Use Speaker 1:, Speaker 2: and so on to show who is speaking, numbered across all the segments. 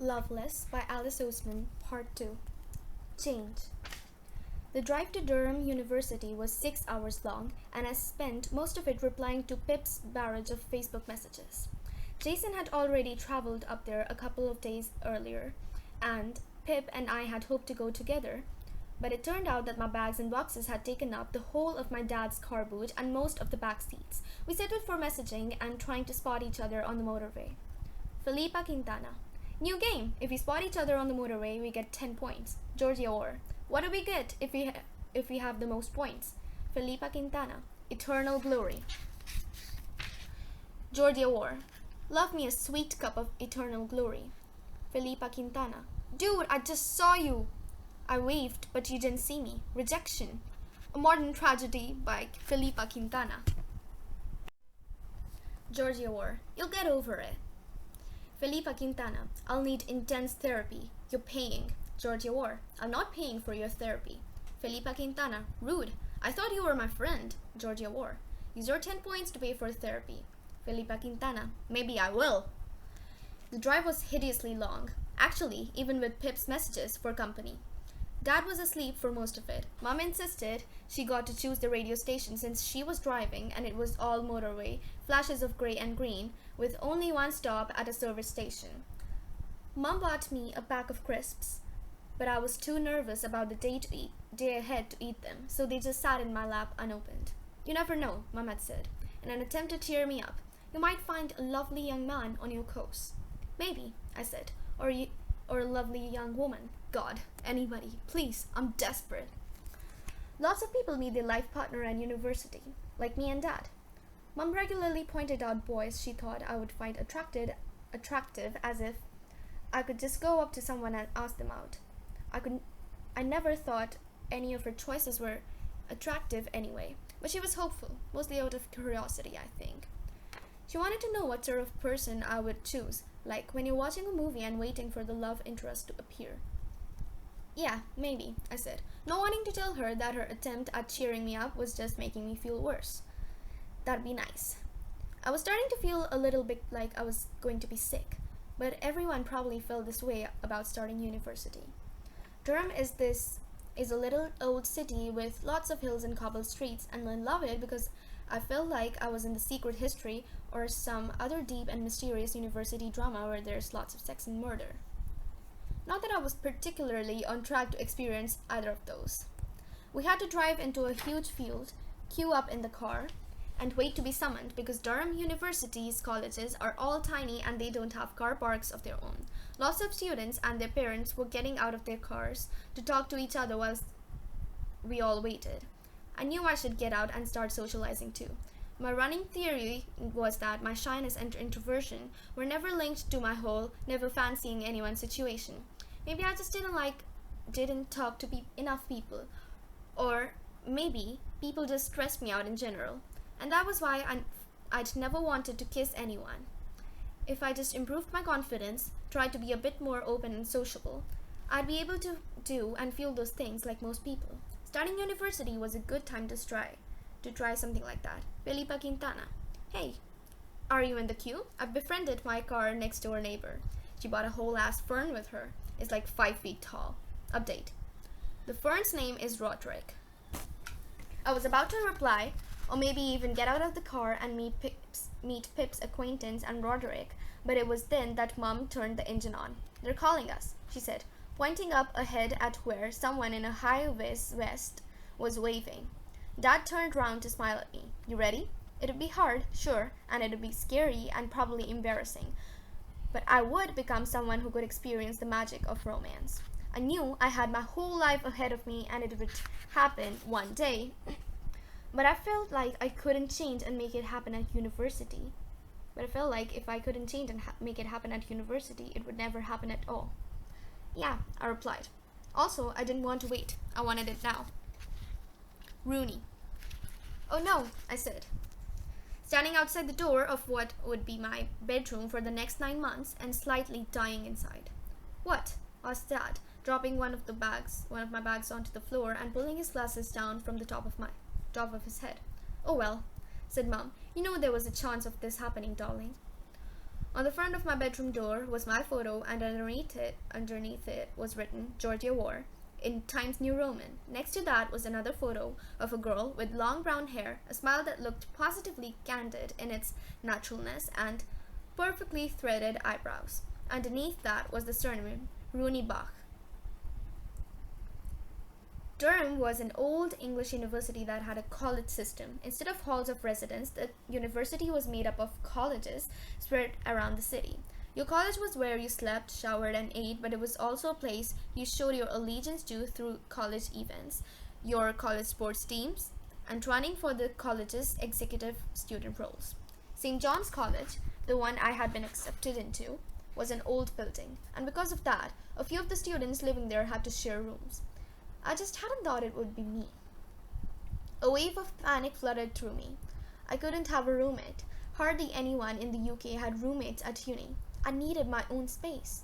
Speaker 1: Loveless by Oseman, Part 2. Change. The drive to Durham University was 6 hours long, and I spent most of it replying to Pip's barrage of Facebook messages. Jason had already traveled up there a couple of days earlier, and Pip and I had hoped to go together. But it turned out that my bags and boxes had taken up the whole of my dad's car boot and most of the back seats. We settled for messaging and trying to spot each other on the motorway. Felipa Quintana. New game. If we spot each other on the motorway, we get 10 points. Georgia Orr. What do we get if we have the most points? Felipa Quintana. Eternal glory. Georgia Orr. Love me a sweet cup of eternal glory. Felipa Quintana. Dude, I just saw you. I waved, but you didn't see me. Rejection. A modern tragedy by Felipa Quintana. Georgia Orr. You'll get over it. Felipa Quintana. I'll need intense therapy. You're paying. Georgia Orr. I'm not paying for your therapy. Felipa Quintana. Rude. I thought you were my friend. Georgia Orr. Use your 10 points to pay for therapy. Felipa Quintana. Maybe I will. The drive was hideously long. Actually, even with Pip's messages for company. Dad was asleep for most of it. Mom insisted she got to choose the radio station since she was driving and it was all motorway, flashes of grey and green, with only one stop at a service station. Mom bought me a pack of crisps, but I was too nervous about the day ahead to eat them, so they just sat in my lap unopened. You never know, Mom had said, in an attempt to cheer me up. You might find a lovely young man on your course. Maybe, I said, or a lovely young woman. God, anybody, please, I'm desperate. Lots of people meet their life partner at university, like me and Dad. Mom regularly pointed out boys she thought I would find attractive, as if I could just go up to someone and ask them out. I never thought any of her choices were attractive anyway, but she was hopeful, mostly out of curiosity, I think. She wanted to know what sort of person I would choose, like when you're watching a movie and waiting for the love interest to appear. Yeah, maybe, I said, not wanting to tell her that her attempt at cheering me up was just making me feel worse. That'd be nice. I was starting to feel a little bit like I was going to be sick, but everyone probably felt this way about starting university. Durham is a little old city with lots of hills and cobbled streets, and I love it because I felt like I was in the secret history or some other deep and mysterious university drama where there's lots of sex and murder. Not that I was particularly on track to experience either of those. We had to drive into a huge field, queue up in the car, and wait to be summoned because Durham University's colleges are all tiny and they don't have car parks of their own. Lots of students and their parents were getting out of their cars to talk to each other whilst we all waited. I knew I should get out and start socializing too. My running theory was that my shyness and introversion were never linked to my whole never fancying anyone situation. Maybe I just didn't talk to enough people, or maybe people just stressed me out in general, and that was why I'd never wanted to kiss anyone. If I just improved my confidence, tried to be a bit more open and sociable, I'd be able to do and feel those things like most people. Starting university was a good time to try something like that. Felipa Quintana. Hey, are you in the queue? I've befriended my car next door neighbor. She bought a whole ass fern with her. It's like 5 feet tall. Update. The fern's name is Roderick. I was about to reply, or maybe even get out of the car and meet Pip's acquaintance and Roderick, but it was then that Mom turned the engine on. They're calling us, she said, pointing up ahead at where someone in a high-vis vest was waving. Dad turned round to smile at me. You ready? It'd be hard, sure, and it'd be scary and probably embarrassing, but I would become someone who could experience the magic of romance. I knew I had my whole life ahead of me and it would happen one day, but I felt like I couldn't change and make it happen at university. But I felt like if I couldn't change and make it happen at university, it would never happen at all. Yeah, I replied. Also, I didn't want to wait. I wanted it now. Rooney. Oh no, I said, standing outside the door of what would be my bedroom for the next 9 months and slightly dying inside. What? Asked Dad, dropping one of my bags onto the floor and pulling his glasses down from the top of his head. Oh well, said Mom. You know there was a chance of this happening, darling. On the front of my bedroom door was my photo, and underneath it was written Georgia War in Times New Roman. Next to that was another photo of a girl with long brown hair, a smile that looked positively candid in its naturalness, and perfectly threaded eyebrows. Underneath that was the surname Rooney Bach. Durham was an old English university that had a college system. Instead of halls of residence, the university was made up of colleges spread around the city. Your college was where you slept, showered, and ate, but it was also a place you showed your allegiance to through college events, your college sports teams, and running for the college's executive student roles. St. John's College, the one I had been accepted into, was an old building, and because of that, a few of the students living there had to share rooms. I just hadn't thought it would be me. A wave of panic flooded through me. I couldn't have a roommate. Hardly anyone in the UK had roommates at uni. I needed my own space.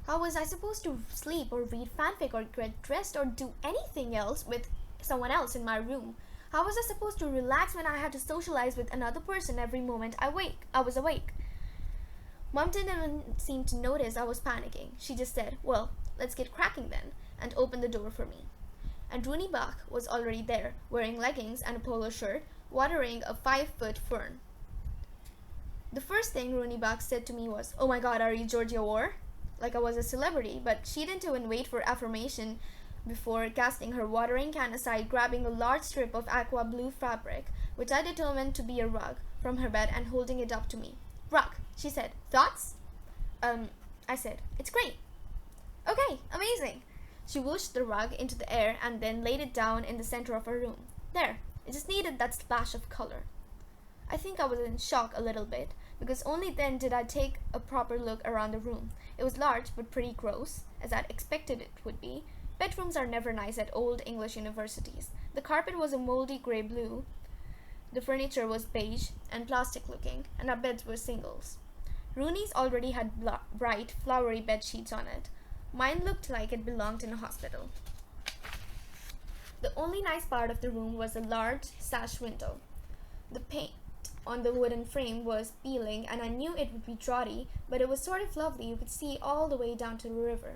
Speaker 1: How was I supposed to sleep or read fanfic or get dressed or do anything else with someone else in my room? How was I supposed to relax when I had to socialize with another person every moment I was awake? Mom didn't seem to notice I was panicking. She just said, "Well, let's get cracking then," and opened the door for me. And Rooney Bach was already there, wearing leggings and a polo shirt, watering a 5-foot fern. The first thing Rooney Bach said to me was, "Oh my God, are you Georgia War?" Like I was a celebrity, but she didn't even wait for affirmation before casting her watering can aside, grabbing a large strip of aqua blue fabric, which I determined to be a rug, from her bed and holding it up to me. "Rug," she said. "Thoughts?" I said, "It's great." "Okay, amazing." She whooshed the rug into the air and then laid it down in the center of her room. There, it just needed that splash of color. I think I was in shock a little bit, because only then did I take a proper look around the room. It was large but pretty gross, as I'd expected it would be. Bedrooms are never nice at old English universities. The carpet was a moldy grey blue, the furniture was beige and plastic looking, and our beds were singles. Rooney's already had bright, flowery bed sheets on it. Mine looked like it belonged in a hospital. The only nice part of the room was a large sash window. The paint on the wooden frame was peeling, and I knew it would be draughty, but it was sort of lovely. You could see all the way down to the river.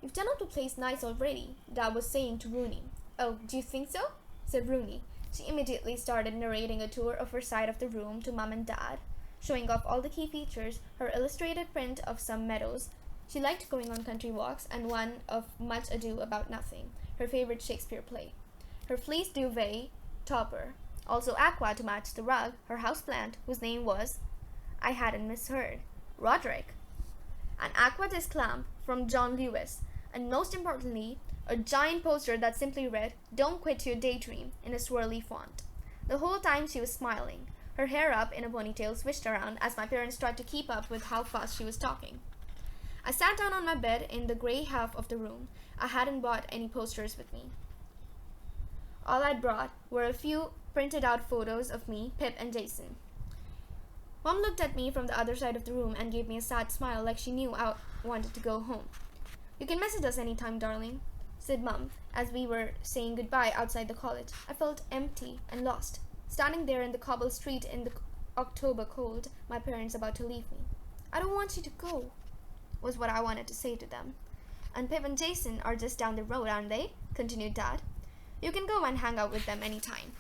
Speaker 1: "You've done up the place nice already," Dad was saying to Rooney. "Oh, do you think so?" said Rooney. She immediately started narrating a tour of her side of the room to Mum and Dad, showing off all the key features, her illustrated print of some meadows. She liked going on country walks, and one of Much Ado About Nothing, her favorite Shakespeare play. Her fleece duvet topper, also aqua to match the rug, her houseplant, whose name was, I hadn't misheard, Roderick. An aqua disc lamp from John Lewis, and most importantly, a giant poster that simply read, "Don't quit your daydream," in a swirly font. The whole time she was smiling, her hair up in a ponytail swished around as my parents tried to keep up with how fast she was talking. I sat down on my bed in the grey half of the room. I hadn't brought any posters with me. All I'd brought were a few printed out photos of me, Pip, and Jason. Mom looked at me from the other side of the room and gave me a sad smile like she knew I wanted to go home. "You can message us anytime, darling," said Mum, as we were saying goodbye outside the college. I felt empty and lost, standing there in the cobbled street in the October cold, my parents about to leave me. "I don't want you to go," was what I wanted to say to them. "And Pip and Jason are just down the road, aren't they?" continued Dad. "You can go and hang out with them anytime."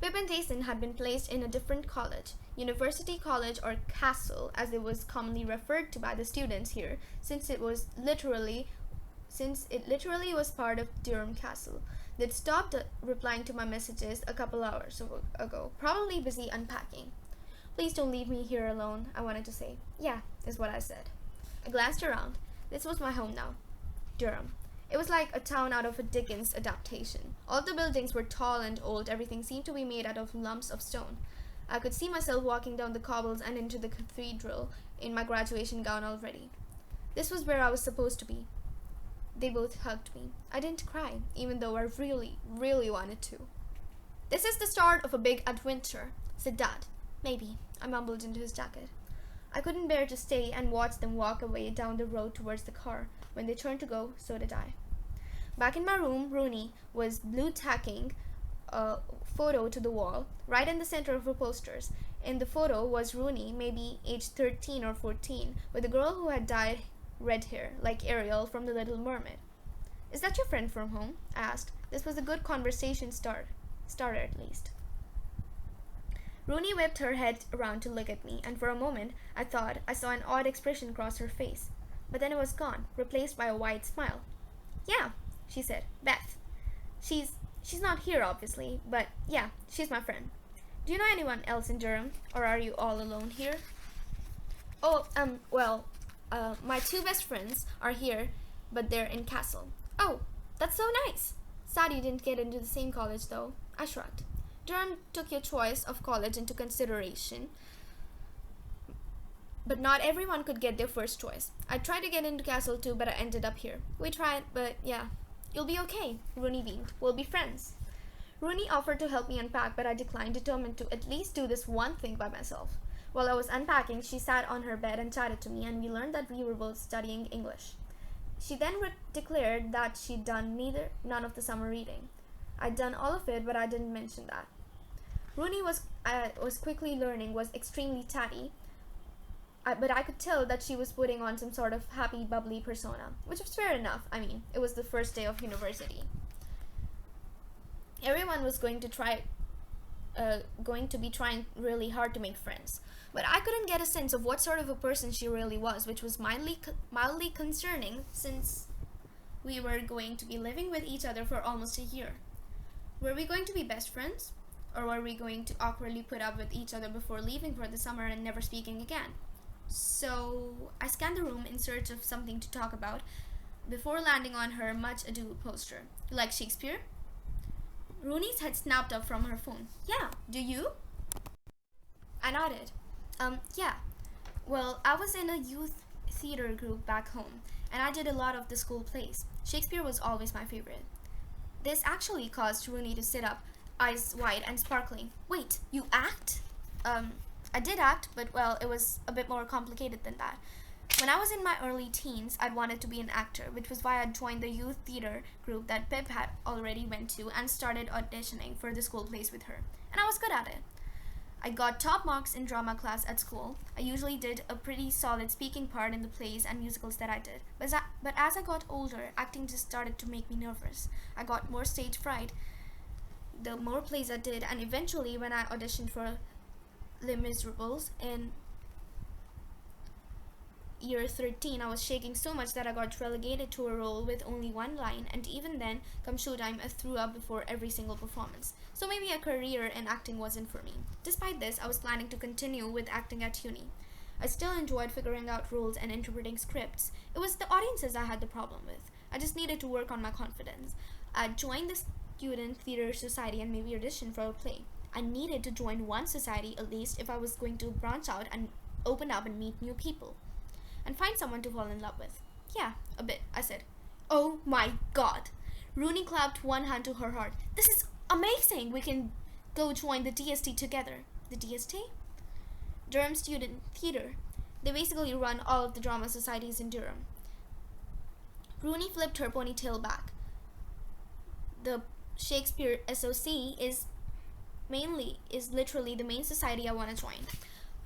Speaker 1: Pip and Jason had been placed in a different college, University College or Castle, as it was commonly referred to by the students here, since it literally was part of Durham Castle. They'd stopped replying to my messages a couple hours ago, probably busy unpacking. "Please don't leave me here alone," I wanted to say. "Yeah," is what I said. I glanced around. This was my home now, Durham. It was like a town out of a Dickens adaptation. All the buildings were tall and old. Everything seemed to be made out of lumps of stone. I could see myself walking down the cobbles and into the cathedral in my graduation gown already. This was where I was supposed to be. They both hugged me. I didn't cry, even though I really, really wanted to. "This is the start of a big adventure," said Dad. "Maybe," I mumbled into his jacket. I couldn't bear to stay and watch them walk away down the road towards the car. When they turned to go, so did I. Back in my room, Rooney was blue tacking a photo to the wall, right in the center of her posters. In the photo was Rooney, maybe aged 13 or 14, with a girl who had dyed red hair, like Ariel from The Little Mermaid. "Is that your friend from home?" I asked. This was a good conversation starter at least. Rooney whipped her head around to look at me, and for a moment I thought I saw an odd expression cross her face. But then it was gone, replaced by a wide smile. "Yeah," she said. "Beth. She's not here, obviously, but yeah, she's my friend. Do you know anyone else in Durham, or are you all alone here?" "Oh, my two best friends are here, but they're in Castle." "Oh, that's so nice. Sad you didn't get into the same college, though." I shrugged. "Durham took your choice of college into consideration, but not everyone could get their first choice. I tried to get into Castle too, but I ended up here." "We tried, but yeah." "You'll be okay," Rooney beamed. "We'll be friends." Rooney offered to help me unpack, but I declined, determined to at least do this one thing by myself. While I was unpacking, she sat on her bed and chatted to me, and we learned that we were both studying English. She then declared that she'd done none of the summer reading. I'd done all of it, but I didn't mention that. Rooney was quickly learning, was extremely chatty, but I could tell that she was putting on some sort of happy, bubbly persona, which was fair enough. I mean, it was the first day of university. Everyone was going to be trying really hard to make friends, but I couldn't get a sense of what sort of a person she really was, which was mildly concerning since we were going to be living with each other for almost a year. Were we going to be best friends, or were we going to awkwardly put up with each other before leaving for the summer and never speaking again? So I scanned the room in search of something to talk about before landing on her Much Ado poster. "You like Shakespeare?" Rooney's head snapped up from her phone. "Yeah, do you?" I nodded. Yeah. Well, I was in a youth theater group back home, and I did a lot of the school plays. Shakespeare was always my favorite." This actually caused Rooney to sit up, eyes wide and sparkling. "Wait, you act?" I did act, but well, it was a bit more complicated than that. When I was in my early teens, I'd wanted to be an actor, which was why I'd joined the youth theater group that Pip had already went to and started auditioning for the school plays with her. And I was good at it. I got top marks in drama class at school. I usually did a pretty solid speaking part in the plays and musicals that I did. But as I got older, acting just started to make me nervous. I got more stage fright the more plays I did, and eventually when I auditioned for Les Miserables in year 13, I was shaking so much that I got relegated to a role with only one line, and even then, come showtime, I threw up before every single performance. So maybe a career in acting wasn't for me. Despite this, I was planning to continue with acting at uni. I still enjoyed figuring out roles and interpreting scripts. It was the audiences I had the problem with. I just needed to work on my confidence. I joined the Student Theater Society and maybe audition for a play. I needed to join one society at least if I was going to branch out and open up and meet new people. And find someone to fall in love with. "Yeah, a bit," I said. "Oh my god." Rooney clapped one hand to her heart. "This is amazing. We can go join the DST together." "The DST?" "Durham Student Theater. They basically run all of the drama societies in Durham." Rooney flipped her ponytail back. "The Shakespeare SOC is literally the main society I want to join.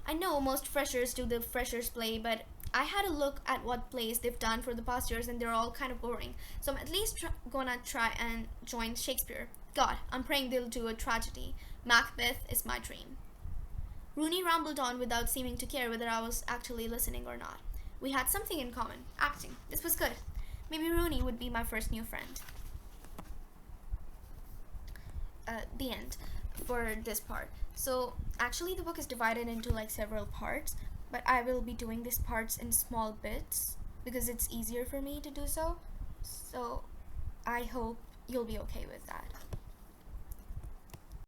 Speaker 1: I know most freshers do the freshers play, but I had a look at what plays they've done for the past years and they're all kind of boring. So I'm at least gonna try and join Shakespeare. God, I'm praying they'll do a tragedy. Macbeth is my dream." Rooney rambled on without seeming to care whether I was actually listening or not. We had something in common, acting. This was good. Maybe Rooney would be my first new friend. The end for this part. So actually the book is divided into like several parts, but I will be doing these parts in small bits because it's easier for me to do so. So I hope you'll be okay with that.